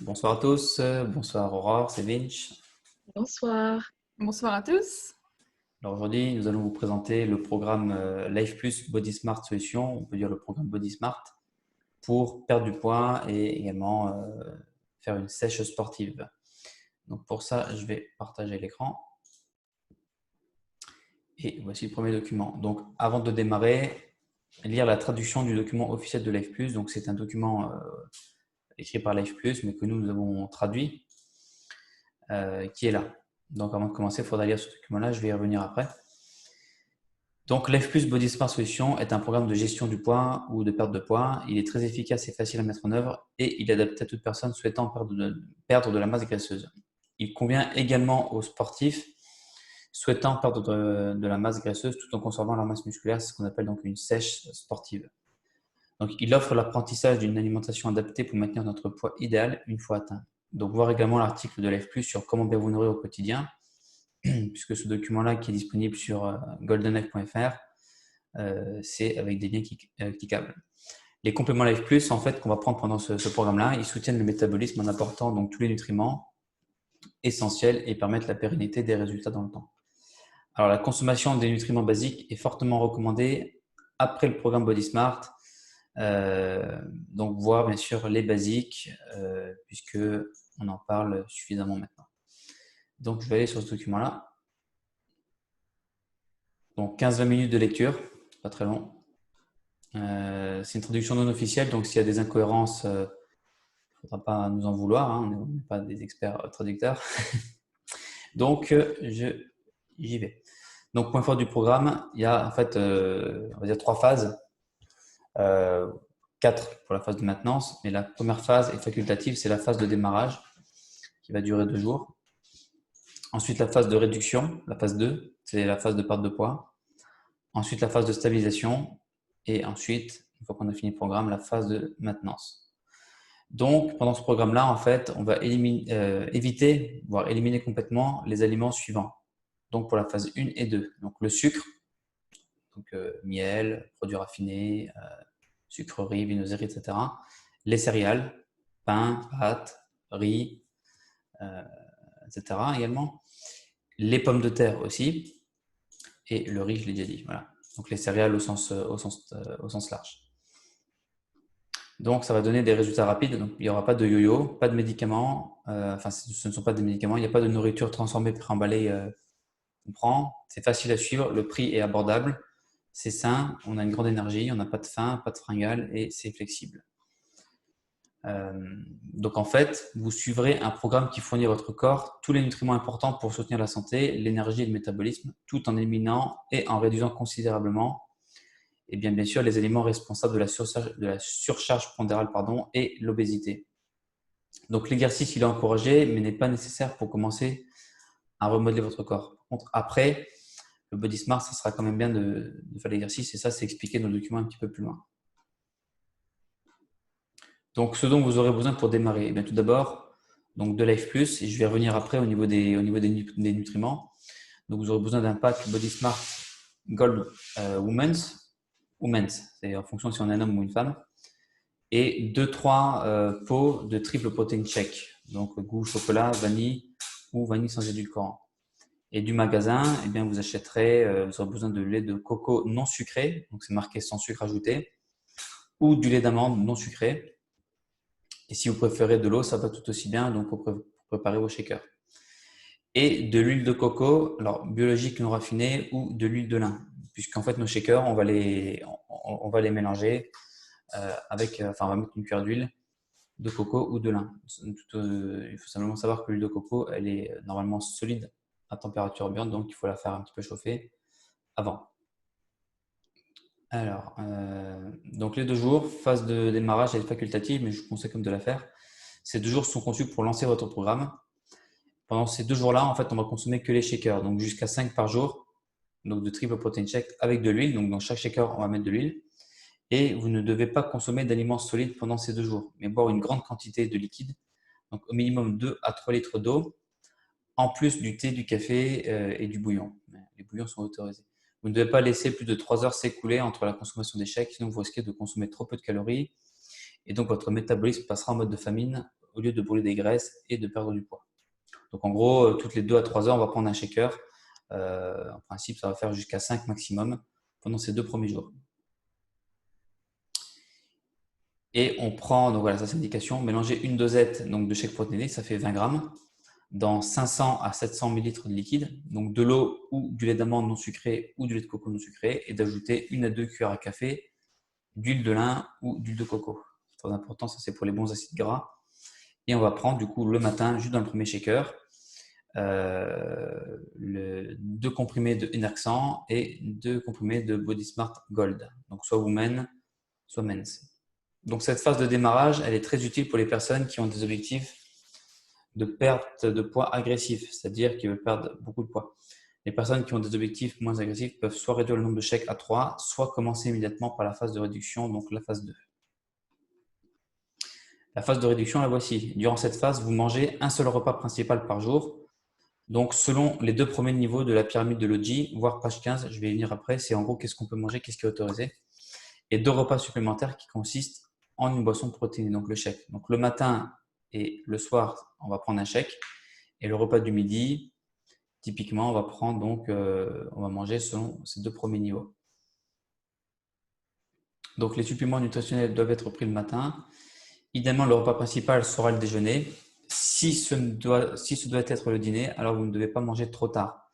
Bonsoir à tous, bonsoir Aurore, c'est Vinch. Bonsoir. Bonsoir à tous. Alors aujourd'hui, nous allons vous présenter le programme Life Plus Body Smart Solutions, on peut dire le programme Body Smart, pour perdre du poids et également faire une sèche sportive. Donc pour ça, je vais partager l'écran. Et voici le premier document. Donc avant de démarrer, lire la traduction du document officiel de Life Plus. Donc c'est un document écrit par Life Plus, mais que nous avons traduit, qui est là. Donc avant de commencer, il faudra lire ce document-là, je vais y revenir après. Donc, Life Plus Body Smart Solution est un programme de gestion du poids ou de perte de poids. Il est très efficace et facile à mettre en œuvre et il est adapté à toute personne souhaitant perdre de la masse graisseuse. Il convient également aux sportifs souhaitant perdre de la masse graisseuse tout en conservant leur masse musculaire. C'est ce qu'on appelle donc une sèche sportive. Donc, il offre l'apprentissage d'une alimentation adaptée pour maintenir notre poids idéal une fois atteint. Donc, voir également l'article de Life Plus sur comment bien vous nourrir au quotidien, puisque ce document-là qui est disponible sur goldenlife.fr, c'est avec des liens cliquables. Les compléments Life Plus, en fait, qu'on va prendre pendant ce programme-là, ils soutiennent le métabolisme en apportant donc tous les nutriments essentiels et permettent la pérennité des résultats dans le temps. Alors, la consommation des nutriments basiques est fortement recommandée après le programme Body Smart. Donc, voir bien sûr les basiques, puisque on en parle suffisamment maintenant. Donc, je vais aller sur ce document-là. Donc, 15-20 minutes de lecture, pas très long. C'est une traduction non officielle, donc s'il y a des incohérences, il ne faudra pas nous en vouloir, hein, on n'est pas des experts traducteurs. Donc, j'y vais. Donc, point fort du programme, il y a en fait, on va dire 3 phases, 4 pour la phase de maintenance, mais la première phase est facultative, c'est la phase de démarrage qui va durer 2 jours. Ensuite, la phase de réduction, la phase 2, c'est la phase de perte de poids. Ensuite, la phase de stabilisation et ensuite, une fois qu'on a fini le programme, la phase de maintenance. Donc, pendant ce programme-là, en fait, on va éviter, voire éliminer complètement les aliments suivants. Donc, pour la phase 1 et 2, donc le sucre, donc miel, produits raffinés, sucreries, viennoiseries, etc. Les céréales, pain, pâtes, riz, etc. également. Les pommes de terre aussi. Et le riz, je l'ai déjà dit. Voilà. Donc, les céréales au sens large. Donc, ça va donner des résultats rapides. Donc, il n'y aura pas de yo-yo, pas de médicaments. Enfin, ce ne sont pas des médicaments. Il n'y a pas de nourriture transformée, préemballée. On prend. C'est facile à suivre. Le prix est abordable. C'est sain. On a une grande énergie. On n'a pas de faim, pas de fringales et c'est flexible. Donc, en fait, vous suivrez un programme qui fournit à votre corps tous les nutriments importants pour soutenir la santé, l'énergie et le métabolisme, tout en éliminant et en réduisant considérablement et bien sûr les aliments responsables de la surcharge pondérale et l'obésité. Donc l'exercice, il est encouragé, mais n'est pas nécessaire pour commencer à remodeler votre corps. Par contre, après, le Body Smart, ça sera quand même bien de faire l'exercice et ça, c'est expliqué dans le document un petit peu plus loin. Donc, ce dont vous aurez besoin pour démarrer, tout d'abord, donc de Life Plus, et je vais revenir après au niveau des nutriments. Donc, vous aurez besoin d'un pack Body Smart Gold Women's, c'est en fonction si on est un homme ou une femme, et 2-3 pots de triple protein shake, donc goût chocolat, vanille ou vanille sans édulcorant. Et du magasin, vous achèterez, vous aurez besoin de lait de coco non sucré, donc c'est marqué sans sucre ajouté, ou du lait d'amande non sucré. Et si vous préférez de l'eau, ça va tout aussi bien, donc pour préparer vos shakers. Et de l'huile de coco, alors biologique non raffinée ou de l'huile de lin, puisqu'en fait nos shakers, on va les mélanger on va mettre une cuillère d'huile de coco ou de lin. Il faut simplement savoir que l'huile de coco, elle est normalement solide à température ambiante, donc il faut la faire un petit peu chauffer avant. Alors, donc les 2 jours, phase de démarrage, elle est facultative, mais je vous conseille comme de la faire. Ces 2 jours sont conçus pour lancer votre programme. Pendant ces 2 jours-là, en fait, on va consommer que les shakers, donc jusqu'à 5 par jour, donc de triple protein shake avec de l'huile. Donc dans chaque shaker, on va mettre de l'huile. Et vous ne devez pas consommer d'aliments solides pendant ces 2 jours, mais boire une grande quantité de liquide, donc au minimum 2 à 3 litres d'eau, en plus du thé, du café et du bouillon. Les bouillons sont autorisés. Vous ne devez pas laisser plus de 3 heures s'écouler entre la consommation des shakes, sinon vous risquez de consommer trop peu de calories et donc votre métabolisme passera en mode de famine au lieu de brûler des graisses et de perdre du poids. Donc en gros, toutes les 2 à 3 heures, on va prendre un shaker. En principe, ça va faire jusqu'à 5 maximum pendant ces 2 premiers jours. Et on prend, donc voilà, ça c'est l'indication, mélanger une dosette donc, de shake protéiné, ça fait 20 grammes, dans 500 à 700 ml de liquide, donc de l'eau ou du lait d'amande non sucré ou du lait de coco non sucré, et d'ajouter 1 à 2 cuillères à café d'huile de lin ou d'huile de coco. C'est très important, ça c'est pour les bons acides gras. Et on va prendre du coup le matin, juste dans le premier shaker, 2 comprimés de Enerxan et 2 comprimés de Body Smart Gold, donc soit Women, soit Men's. Donc cette phase de démarrage, elle est très utile pour les personnes qui ont des objectifs de perte de poids agressif, c'est-à-dire qui veulent perdre beaucoup de poids. Les personnes qui ont des objectifs moins agressifs peuvent soit réduire le nombre de shakes à 3, soit commencer immédiatement par la phase de réduction, donc la phase 2. La phase de réduction, la voici. Durant cette phase, vous mangez un seul repas principal par jour. Donc, selon les 2 premiers niveaux de la pyramide de Lodji, voire page 15, je vais y venir après, c'est en gros qu'est-ce qu'on peut manger, qu'est-ce qui est autorisé. Et 2 repas supplémentaires qui consistent en une boisson protéinée, donc le shake. Donc, le matin et le soir, on va prendre un shake. Et le repas du midi, typiquement, on va prendre donc, on va manger selon ces 2 premiers niveaux. Donc, les suppléments nutritionnels doivent être pris le matin. Idéalement, le repas principal sera le déjeuner. Si ce doit être le dîner, alors vous ne devez pas manger trop tard.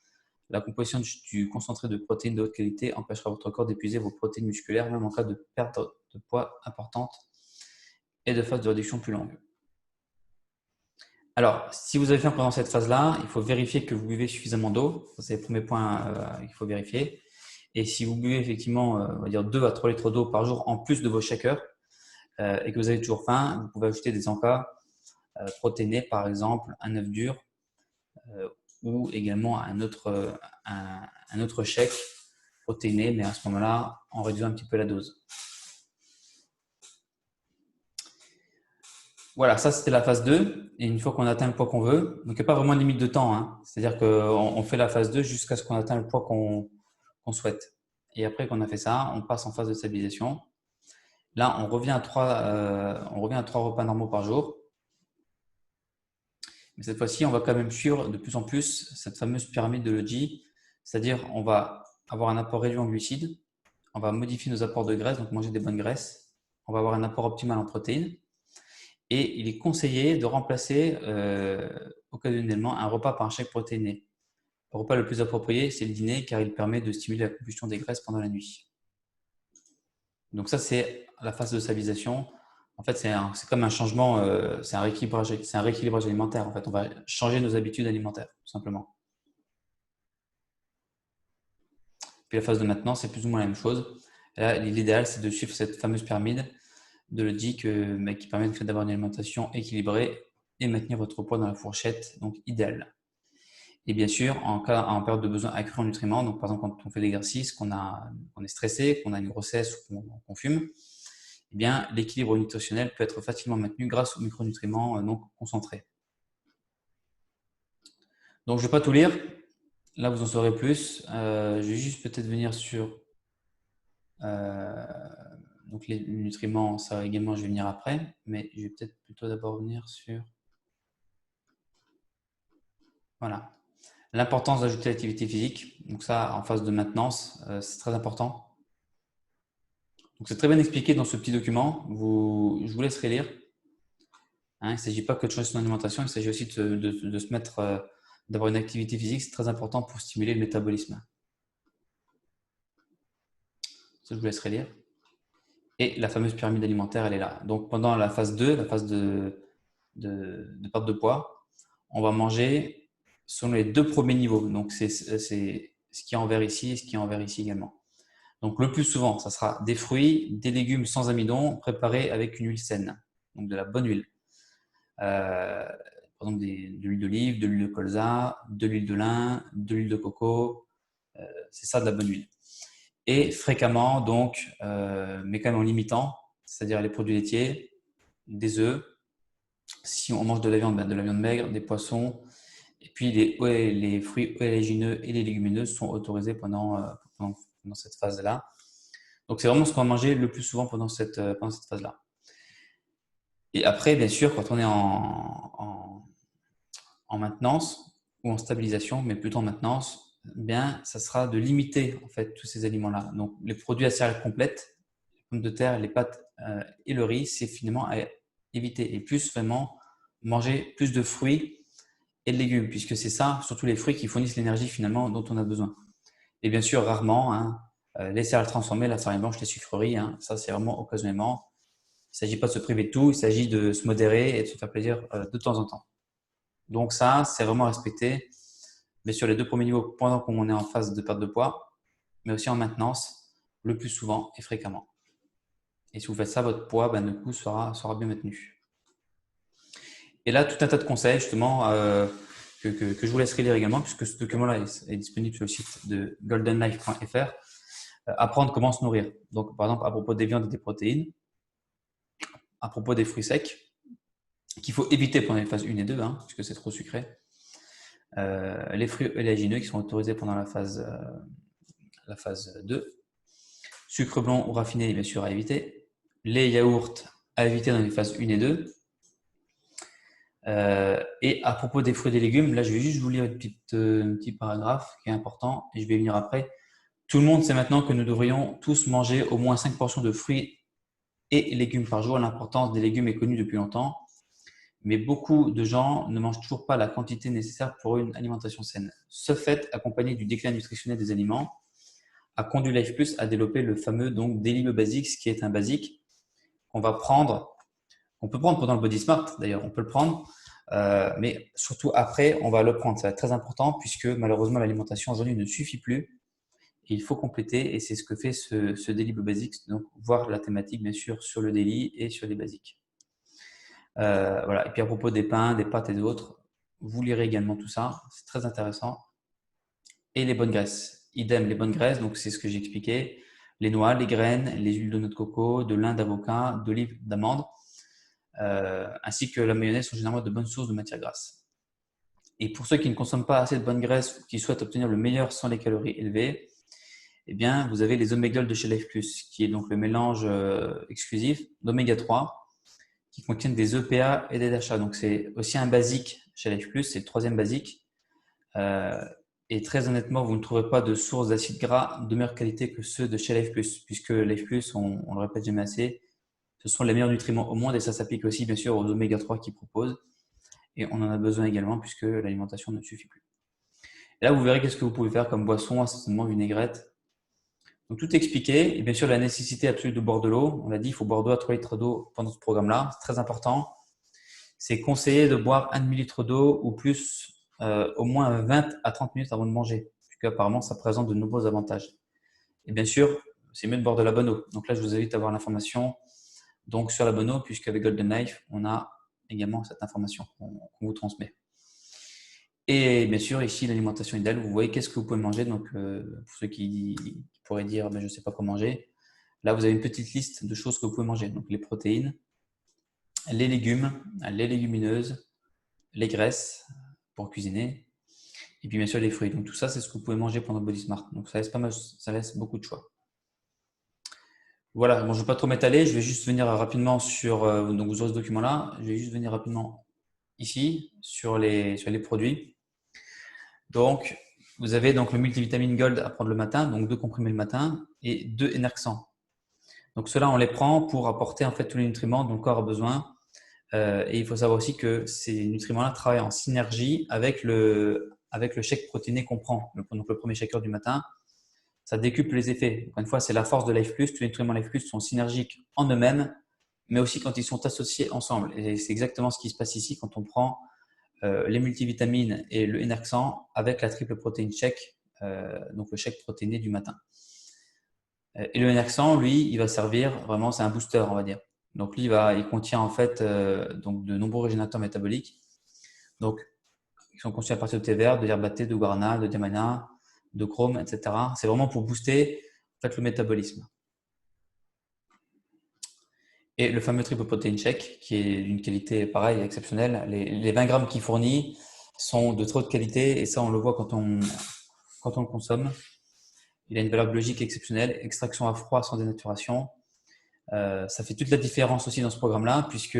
La composition du concentré de protéines de haute qualité empêchera votre corps d'épuiser vos protéines musculaires, même en cas de perte de poids importante et de phase de réduction plus longue. Alors, si vous avez faim pendant cette phase-là, il faut vérifier que vous buvez suffisamment d'eau. C'est le premier point qu'il faut vérifier. Et si vous buvez effectivement, on va dire 2 à 3 litres d'eau par jour en plus de vos shakers et que vous avez toujours faim, vous pouvez ajouter des encas protéinés, par exemple un œuf dur ou également un autre shake protéiné, mais à ce moment-là, en réduisant un petit peu la dose. Voilà, ça c'était la phase 2. Et une fois qu'on atteint le poids qu'on veut, donc il n'y a pas vraiment de limite de temps, hein. C'est-à-dire qu'on fait la phase 2 jusqu'à ce qu'on atteigne le poids qu'on souhaite. Et après qu'on a fait ça, on passe en phase de stabilisation. Là, on revient à 3 repas normaux par jour. Mais cette fois-ci, on va quand même suivre de plus en plus cette fameuse pyramide de Lodji. C'est-à-dire, on va avoir un apport réduit en glucides, on va modifier nos apports de graisse, donc manger des bonnes graisses, on va avoir un apport optimal en protéines. Et il est conseillé de remplacer occasionnellement un repas par un shake protéiné. Le repas le plus approprié, c'est le dîner, car il permet de stimuler la combustion des graisses pendant la nuit. Donc ça, c'est la phase de stabilisation. En fait, c'est comme un changement, c'est un rééquilibrage alimentaire. En fait, on va changer nos habitudes alimentaires, tout simplement. Puis la phase de maintenance, c'est plus ou moins la même chose. Là, l'idéal, c'est de suivre cette fameuse pyramide de Lodji qui permet d'avoir une alimentation équilibrée et maintenir votre poids dans la fourchette donc idéale. Et bien sûr, en période de besoin accru en nutriments, donc par exemple quand on fait l'exercice, qu'on est stressé, qu'on a une grossesse ou qu'on fume, eh bien l'équilibre nutritionnel peut être facilement maintenu grâce aux micronutriments non concentrés. Donc je ne vais pas tout lire, là vous en saurez plus. Je vais juste peut-être venir sur donc les nutriments, ça également je vais venir après, mais je vais peut-être plutôt d'abord venir sur voilà. L'importance d'ajouter l'activité physique, donc ça en phase de maintenance, c'est très important. Donc c'est très bien expliqué dans ce petit document, je vous laisserai lire. Hein, il ne s'agit pas que de changer son alimentation, il s'agit aussi de se mettre, d'avoir une activité physique, c'est très important pour stimuler le métabolisme. Ça je vous laisserai lire. Et la fameuse pyramide alimentaire, elle est là. Donc pendant la phase 2, la phase de perte de poids, on va manger selon les 2 premiers niveaux. Donc c'est ce qui est en vert ici et ce qui est en vert ici également. Donc le plus souvent, ça sera des fruits, des légumes sans amidon préparés avec une huile saine, donc de la bonne huile. Par exemple de l'huile d'olive, de l'huile de colza, de l'huile de lin, de l'huile de coco. C'est ça de la bonne huile. Et fréquemment, donc, mais quand même en limitant, c'est-à-dire les produits laitiers, des œufs, si on mange de la viande maigre, des poissons, et puis les fruits oléagineux et les légumineuses sont autorisés pendant cette phase-là. Donc, c'est vraiment ce qu'on va manger le plus souvent pendant cette phase-là. Et après, bien sûr, quand on est en maintenance ou en stabilisation, mais plutôt en maintenance, bien, ça sera de limiter en fait tous ces aliments-là. Donc, les produits à céréales complètes, les pommes de terre, les pâtes et le riz, c'est finalement à éviter. Et plus vraiment manger plus de fruits et de légumes, puisque c'est ça, surtout les fruits qui fournissent l'énergie finalement dont on a besoin. Et bien sûr, rarement, hein, les céréales transformées, la farine blanche, les sucreries, hein, ça c'est vraiment occasionnellement. Il ne s'agit pas de se priver de tout, il s'agit de se modérer et de se faire plaisir de temps en temps. Donc ça, c'est vraiment respecté, mais sur les 2 premiers niveaux, pendant qu'on est en phase de perte de poids, mais aussi en maintenance, le plus souvent et fréquemment. Et si vous faites ça, votre poids, du coup, sera bien maintenu. Et là, tout un tas de conseils, justement, que je vous laisserai lire également, puisque ce document-là est disponible sur le site de goldenlife.fr. Apprendre comment se nourrir. Donc, par exemple, à propos des viandes et des protéines, à propos des fruits secs, qu'il faut éviter pendant les phases 1 et 2, hein, puisque c'est trop sucré. Les fruits oléagineux qui sont autorisés pendant la phase 2. Sucre blanc ou raffiné, bien sûr, à éviter. Les yaourts à éviter dans les phases 1 et 2. Et à propos des fruits et des légumes, là, je vais juste vous lire un petit paragraphe qui est important et je vais venir après. Tout le monde sait maintenant que nous devrions tous manger au moins 5 portions de fruits et légumes par jour. L'importance des légumes est connue depuis longtemps, mais beaucoup de gens ne mangent toujours pas la quantité nécessaire pour une alimentation saine. Ce fait, accompagné du déclin nutritionnel des aliments, a conduit Life Plus à développer le fameux donc Daily Biobasics, qui est un basique qu'on va prendre. On peut prendre pendant le Body Smart, d'ailleurs, on peut le prendre, mais surtout après, on va le prendre. Ça va être très important puisque malheureusement, l'alimentation aujourd'hui ne suffit plus. Et il faut compléter et c'est ce que fait ce Daily Biobasics, donc voir la thématique bien sûr sur le daily et sur les basiques. Voilà. Et puis à propos des pains, des pâtes et d'autres, vous lirez également tout ça, c'est très intéressant. Et les bonnes graisses, idem les bonnes graisses, donc c'est ce que j'ai expliqué, les noix, les graines, les huiles de noix de coco, de lin, d'avocat, d'olive, d'amande, ainsi que la mayonnaise sont généralement de bonnes sources de matières grasses. Et pour ceux qui ne consomment pas assez de bonnes graisses ou qui souhaitent obtenir le meilleur sans les calories élevées, eh bien, vous avez les oméga de chez Life Plus, qui est donc le mélange exclusif d'oméga 3 qui contiennent des EPA et des DHA. Donc, c'est aussi un basique chez Life Plus, c'est le 3e basique. Et très honnêtement, vous ne trouverez pas de sources d'acides gras de meilleure qualité que ceux de chez Life Plus, puisque Life Plus, on le répète jamais assez, ce sont les meilleurs nutriments au monde et ça s'applique aussi bien sûr aux oméga 3 qu'ils proposent. Et on en a besoin également puisque l'alimentation ne suffit plus. Et là, vous verrez qu'est-ce que vous pouvez faire comme boisson, assaisonnement, vinaigrette. Donc tout est expliqué. Et bien sûr, la nécessité absolue de boire de l'eau. On l'a dit, il faut boire 2 à 3 litres d'eau pendant ce programme-là. C'est très important. C'est conseillé de boire 1 demi-litre d'eau ou plus au moins 20 à 30 minutes avant de manger, puisque apparemment ça présente de nombreux avantages. Et bien sûr, c'est mieux de boire de la bonne eau. Donc là, je vous invite à avoir l'information donc sur la bonne eau, puisqu'avec Golden Life, on a également cette information qu'on vous transmet. Et bien sûr, ici, l'alimentation idéale, vous voyez qu'est-ce que vous pouvez manger. Donc, pour ceux qui pourraient dire, je ne sais pas quoi manger, là, vous avez une petite liste de choses que vous pouvez manger. Donc, les protéines, les légumes, les légumineuses, les graisses pour cuisiner, et puis bien sûr les fruits. Donc tout ça, c'est ce que vous pouvez manger pendant Body Smart. Donc ça laisse pas mal, ça laisse beaucoup de choix. Voilà, bon, je ne vais pas trop m'étaler, je vais juste venir rapidement sur, donc vous aurez ce document-là, je vais juste venir rapidement ici sur les produits. Donc, vous avez donc le multivitamine Gold à prendre le matin, donc 2 comprimés le matin et 2 Enerxan. Donc ceux-là, on les prend pour apporter en fait tous les nutriments dont le corps a besoin. Et il faut savoir aussi que ces nutriments-là travaillent en synergie avec le shake protéiné qu'on prend. Donc le premier shaker du matin, ça décuple les effets. Encore une fois, c'est la force de Life Plus. Tous les nutriments Life Plus sont synergiques en eux-mêmes, mais aussi quand ils sont associés ensemble. Et c'est exactement ce qui se passe ici quand on prend les multivitamines et le Enerxan avec la triple protéine shake, donc le shake protéiné du matin. Et le Enerxan, lui, il va servir vraiment, c'est un booster, on va dire. Donc lui, il contient en fait donc de nombreux régénérateurs métaboliques. Donc, ils sont conçus à partir de thé vert, de yerba mate, de guarana, de dhémana, de chrome, etc. C'est vraiment pour booster en fait, le métabolisme. Et le fameux triple protein shake, qui est d'une qualité pareille, exceptionnelle. Les 20 grammes qu'il fournit sont de très haute qualité et ça, on le voit quand on le consomme. Il a une valeur biologique exceptionnelle, extraction à froid sans dénaturation. Ça fait toute la différence aussi dans ce programme-là, puisque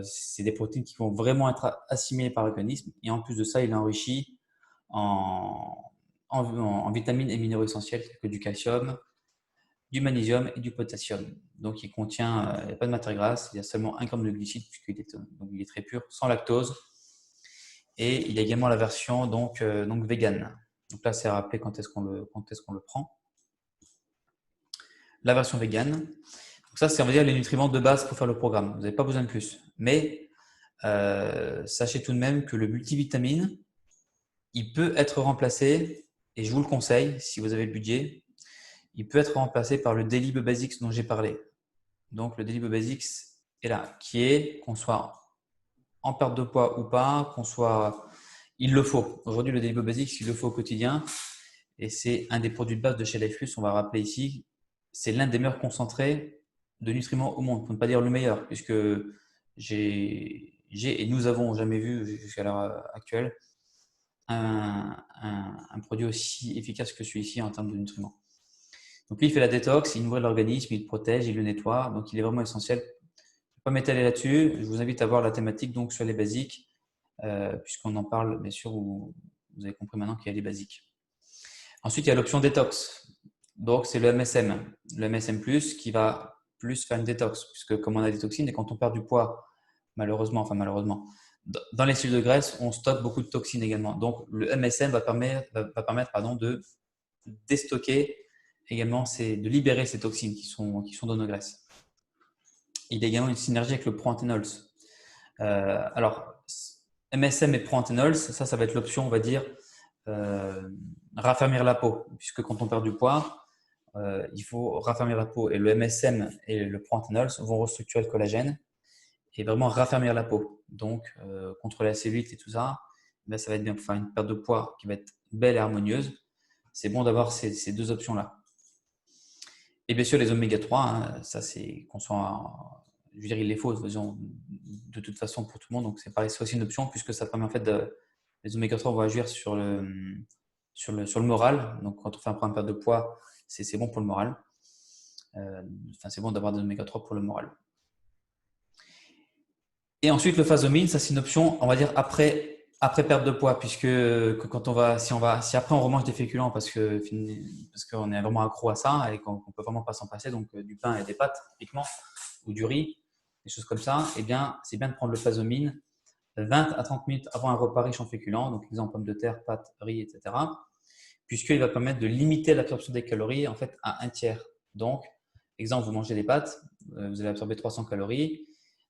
c'est des protéines qui vont vraiment être assimilées par l'organisme. Et en plus de ça, il est enrichi en vitamines et minéraux essentiels, tels que du calcium, du magnésium et du potassium. Donc, il contient, il n'y a pas de matière grasse, il y a seulement 1 gramme de glucides, puisqu'il est, donc il est très pur, sans lactose. Et il y a également la version donc vegan. Donc là, c'est à rappeler quand est-ce qu'on le prend. La version vegan. Donc ça, c'est on va dire les nutriments de base pour faire le programme. Vous n'avez pas besoin de plus. Mais sachez tout de même que le multivitamine, il peut être remplacé, et je vous le conseille si vous avez le budget, il peut être remplacé par le Daily Basics dont j'ai parlé. Donc le Daily Basics est là, qui est qu'on soit en perte de poids ou pas, qu'on soit, il le faut. Aujourd'hui, le Daily Basics, il le faut au quotidien, et c'est un des produits de base de chez Life Plus. On va rappeler ici, c'est l'un des meilleurs concentrés de nutriments au monde, pour ne pas dire le meilleur, puisque et nous avons jamais vu jusqu'à l'heure actuelle un produit aussi efficace que celui-ci en termes de nutriments. Donc lui, il fait la détox, il nourrit l'organisme, il le protège, il le nettoie, donc il est vraiment essentiel. Je ne vais pas m'étaler là-dessus, je vous invite à voir la thématique donc sur les basiques, puisqu'on en parle, bien sûr, vous avez compris maintenant qu'il y a les basiques. Ensuite, il y a l'option détox. Donc, c'est le MSM. Le MSM+, qui va plus faire une détox, puisque comme on a des toxines, et quand on perd du poids, malheureusement, dans les cellules de graisse, on stocke beaucoup de toxines également. Donc, le MSM va permettre de déstocker également, de libérer ces toxines qui sont dans nos graisses. Il y a également une synergie avec le ProAnthenols. Alors, MSM et ProAnthenols, ça va être l'option, on va dire, raffermir la peau, puisque quand on perd du poids, il faut raffermir la peau. Et le MSM et le ProAnthenols vont restructurer le collagène et vraiment raffermir la peau. Donc, contrôler la cellulite et tout ça, ben, ça va être bien pour faire une perte de poids qui va être belle et harmonieuse. C'est bon d'avoir ces deux options-là. Et bien sûr, les oméga 3, hein, ça c'est qu'on soit, je veux dire, il les faut de toute façon pour tout le monde. Donc, c'est pareil, c'est aussi une option puisque ça permet en fait les oméga 3 vont agir sur le moral. Donc, quand on fait un programme de perte de poids, c'est bon pour le moral. C'est bon d'avoir des oméga 3 pour le moral. Et ensuite, le phasomine, ça c'est une option, on va dire après perte de poids, puisque si après on remange des féculents parce qu'on est vraiment accro à ça et qu'on peut vraiment pas s'en passer, donc du pain et des pâtes typiquement, ou du riz, des choses comme ça, eh bien c'est bien de prendre le phasomine 20 à 30 minutes avant un repas riche en féculents, donc exemple pommes de terre, pâtes, riz, etc. Puisqu'il va permettre de limiter l'absorption des calories en fait à 1/3. Donc, exemple, vous mangez des pâtes, vous allez absorber 300 calories.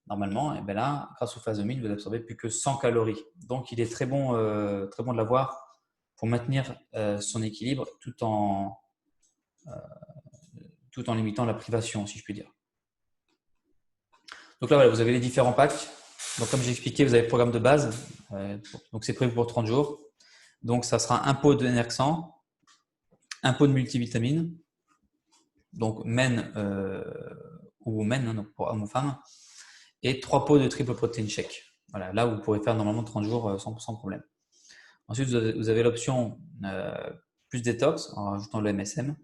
Normalement, et bien là, grâce au phasomine, vous n'absorbez plus que 100 calories. Donc, il est très bon de l'avoir pour maintenir son équilibre tout en limitant la privation, si je puis dire. Donc là, voilà, vous avez les différents packs. Donc, comme j'ai expliqué, vous avez le programme de base. Donc, c'est prévu pour 30 jours. Donc, ça sera un pot de Enerxan, un pot de multivitamines, donc men ou women, hein, donc pour hommes ou femmes, et 3 pots de triple protein shake. Voilà, là, vous pourrez faire normalement 30 jours sans problème. Ensuite, vous avez l'option plus détox en rajoutant le MSM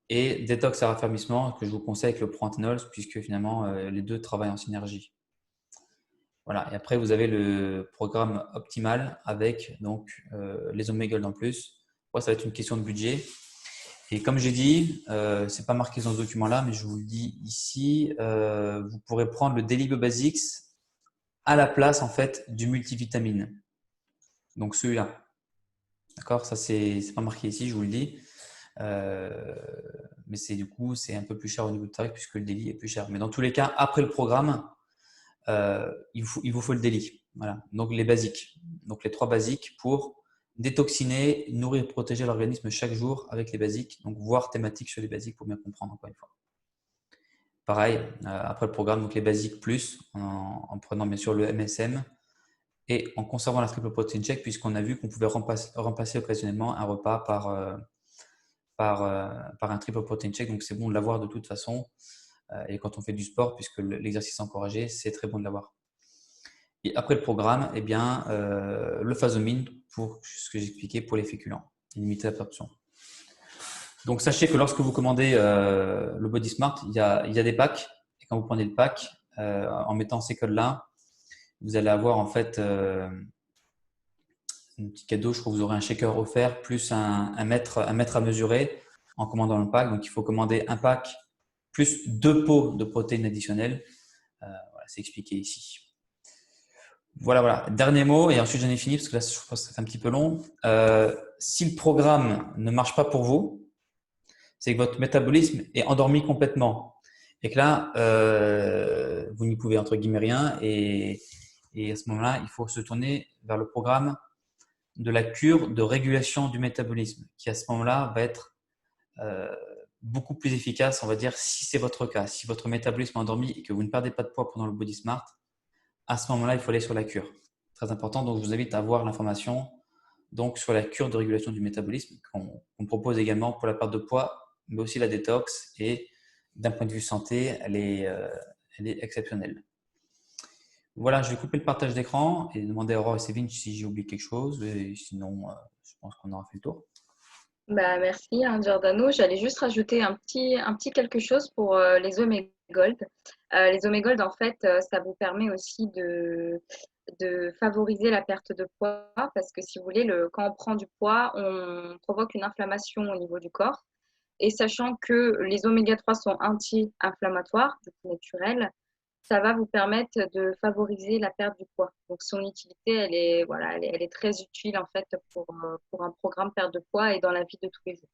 et détox à raffermissement que je vous conseille avec le ProAnthenols puisque finalement les deux travaillent en synergie. Voilà, et après vous avez le programme optimal avec donc les Omega Gold en plus. Moi, ça va être une question de budget. Et comme j'ai dit, c'est pas marqué dans ce document-là, mais je vous le dis ici, vous pourrez prendre le Daily Basics à la place en fait du multivitamine. Donc celui-là. D'accord, ça c'est pas marqué ici, je vous le dis. Mais du coup, c'est un peu plus cher au niveau de tarif puisque le daily est plus cher. Mais dans tous les cas, après le programme, il vous faut le daily. Voilà. Donc les basiques. Donc les 3 basiques pour détoxiner, nourrir, protéger l'organisme chaque jour avec les basiques. Donc voir thématique sur les basiques pour bien comprendre encore une fois. Pareil, après le programme, donc les basiques plus, en prenant bien sûr le MSM et en conservant la triple protein shake puisqu'on a vu qu'on pouvait remplacer occasionnellement un repas par un triple protein shake. Donc c'est bon de l'avoir de toute façon. Et quand on fait du sport, puisque l'exercice est encouragé, c'est très bon de l'avoir. Et après le programme, eh bien, le phasomine pour ce que j'expliquais pour les féculents, limiter l'absorption. Donc, sachez que lorsque vous commandez le Body Smart, il y a des packs. Et quand vous prenez le pack, en mettant ces codes-là, vous allez avoir en fait un petit cadeau. Je crois que vous aurez un shaker offert plus un mètre à mesurer en commandant le pack. Donc, il faut commander un pack plus 2 pots de protéines additionnelles. Voilà, c'est expliqué ici. Voilà, voilà. Dernier mot, et ensuite j'en ai fini parce que là, je pense que ça fait un petit peu long. Si le programme ne marche pas pour vous, c'est que votre métabolisme est endormi complètement. Et que là, vous n'y pouvez entre guillemets rien. Et à ce moment-là, il faut se tourner vers le programme de la cure de régulation du métabolisme, qui à ce moment-là va être euh, beaucoup plus efficace, on va dire, si c'est votre cas. Si votre métabolisme est endormi et que vous ne perdez pas de poids pendant le Body Smart, à ce moment-là, il faut aller sur la cure. Très important. Donc, je vous invite à voir l'information donc, sur la cure de régulation du métabolisme qu'on propose également pour la perte de poids, mais aussi la détox. Et d'un point de vue santé, elle est exceptionnelle. Voilà, je vais couper le partage d'écran et demander à Aurore et Sévine si j'ai oublié quelque chose. Et sinon, je pense qu'on aura fait le tour. Bah, merci, hein, Giordano. J'allais juste rajouter un petit quelque chose pour les Omégold. Les Omégold, en fait, ça vous permet aussi de favoriser la perte de poids parce que si vous voulez, quand on prend du poids, on provoque une inflammation au niveau du corps. Et sachant que les oméga 3 sont anti-inflammatoires, du coup naturels, ça va vous permettre de favoriser la perte du poids. Donc, son utilité, voilà, elle est très utile en fait pour un programme perte de poids et dans la vie de tous les jours.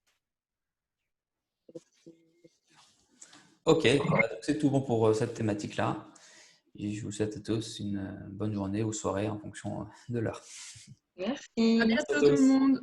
Ok, voilà, donc c'est tout bon pour cette thématique-là. Et je vous souhaite à tous une bonne journée ou soirée en fonction de l'heure. Merci. À Merci à bientôt tout le tous. monde.